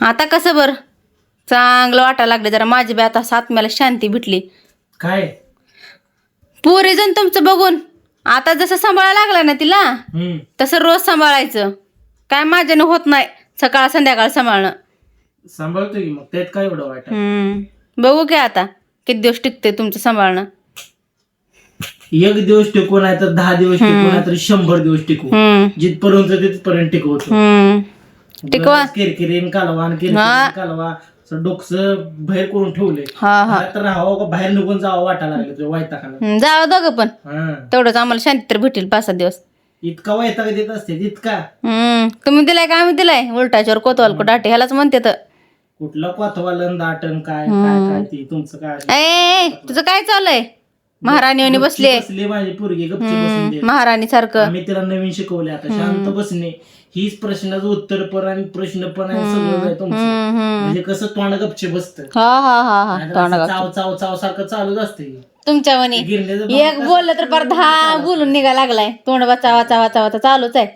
आता कसं बर चांगलं वाटायला लागलं जरा. माझी बी आता आत्म्याला शांती भेटली. काय पुरी जण तुमचं बघून आता जसं सांभाळायला लागला ना तिला तसं रोज सांभाळायचं. काय माझ्यानं होत नाही सकाळ संध्याकाळ सांभाळणं. सांभाळतो की मग त्यात काय एवढं वाटत. बघू की आता किती दिवस टिकते तुमचं सांभाळणं. एक दिवस टिकू नाही तर 10 दिवस टिकू नाही तर 100 दिवस टिकू. जिथपर्यंत तिथपर्यंत टिकवतो. टिकवा किरकिरीन कालवा किरकिरीन कालवा डोकं बाहेर करून ठेवले. तर राहावं का बाहेर निघून जावं वाटायला लागलं तुझ्या वैतागानं. जावं दोघं पण तेवढंच आम्हाला शांती तर भेटेल 5-7 दिवस. इतका वैताग देत असते इतका. तुम्ही दिलाय का आम्ही दिलाय उलटाच्यावर कोतवाल को डाटे ह्यालाच म्हणते तर. कुठला कोतवालन दाटन काय काय काय ती तुमचं काय. ए तुझं काय चाललंय महाराणी बसले माझी पोरगी गपची बसून महाराणी सारखं. आम्ही तिला नवीन शिकवले आता शांत बसणे. हीच प्रश्नाचं उत्तर पण आणि प्रश्न पण आहे सगळं आहे तुमचं. म्हणजे कसं तोंड गपचे बसत. चाव चाव चाव सारखं चालूच असते तुमच्या म्हणे. एक बोललं तर पर 10 बोलून निघा लागलाय. तोंड वाचा वाचा वाचा वाचा चालूच आहे.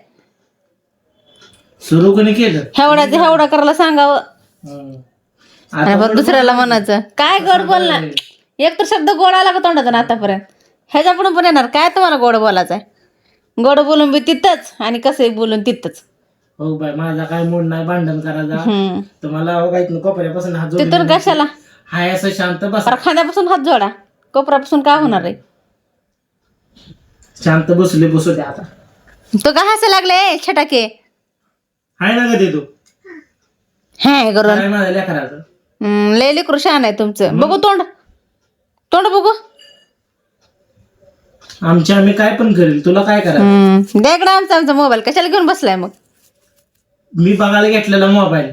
सुरू कोणी केलं हेवढा करायला सांगावं. दुसऱ्याला म्हणायचं काय गोड बोलणार. एक तर शब्द गोड आला का तोंडाचा ना आतापर्यंत. ह्याच्या पुढे पण येणार काय तुम्हाला गोड बोलायचंय. गोड बोलून बी तिथंच आणि कसं बोलून तिथंच. हो बाय माझा काय मूड नाही भांडण करायचा. तुम्हाला कोपऱ्यापासून हात जोडून तिथून कशाला हाय असं शांत बस. खांद्यापासून हात जोडा. कोपऱ्यापासून काय होणार आहे. शांत बसू दे आता. तो का हसायला लागले छटाके. हाय ना का तू हे करून काय माझ्या लेकराचं. लय लेकरू छान आहे तुमचं. बघू तोंड बघू. आम्ही काय पण करेल तुला काय करायचं. द्याकडे आमचा मोबाईल कशाला घेऊन बसलाय मग. मी बघायला घेतलेला मोबाईल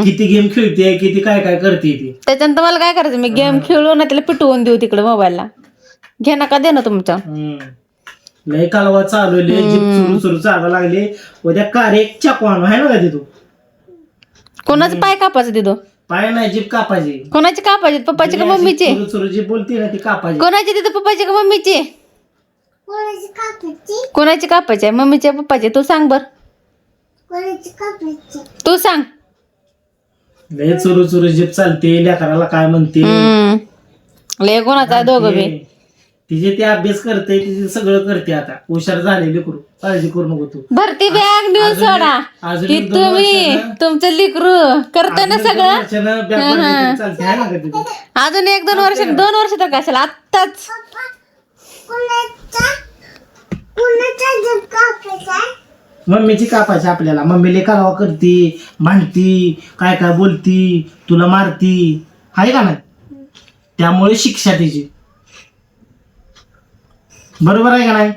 किती गेम खेळते किती काय काय करते ती. त्याच्यानंतर मला काय करायचं मी गेम खेळू ना तिला पिटवून देऊ तिकडे मोबाईलला. घे नका दे ना तुमच्या. लय कालवा चालवले जीप सुरू चालवा लागले. उद्या कार्य चाकवान आहे ना का तू. कोणाचं पाय कापायचं तिथं. पाय नाही जीप कापायची. कोणाची कापायची पप्पाची का मम्मीची. सुरू जी बोलते ना ती कापायची. कोणाची तिथं पप्पाची का मम्मीची. कोणाची कापायची मम्मीची पप्पाची तू सांग बर. तू सांग. लय सुरू जीप चालते लेकराला काय म्हणते. लय कोणाचा दोघं बी. तिचे ते अभ्यास करते तिचे सगळं करते आता हुशार झाले लेकरू. काळजी करू नको तू. भरती बॅग नेऊन सोडा. तुम्ही तुमचं लेकरू करत ना सगळं. अजून 1-2 वर्ष 2 वर्ष तर कशाला आत्ताच. मम्मीची कापायची आपल्याला. मम्मीला कालवा करती भांडती काय काय बोलती तुला मारती आहे का नाही. त्यामुळे शिक्षा तिची बरोबर आहे का नाही.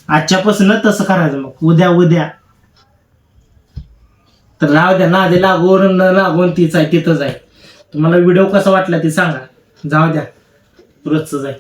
आजच्यापासून तसं करायचं मग उद्या तर राहू द्या. नादे लागून न लागून तीच आहे तिथंच आहे. तुम्हाला व्हिडिओ कसा वाटला ते सांगा. जाऊ द्या रोजच आहे.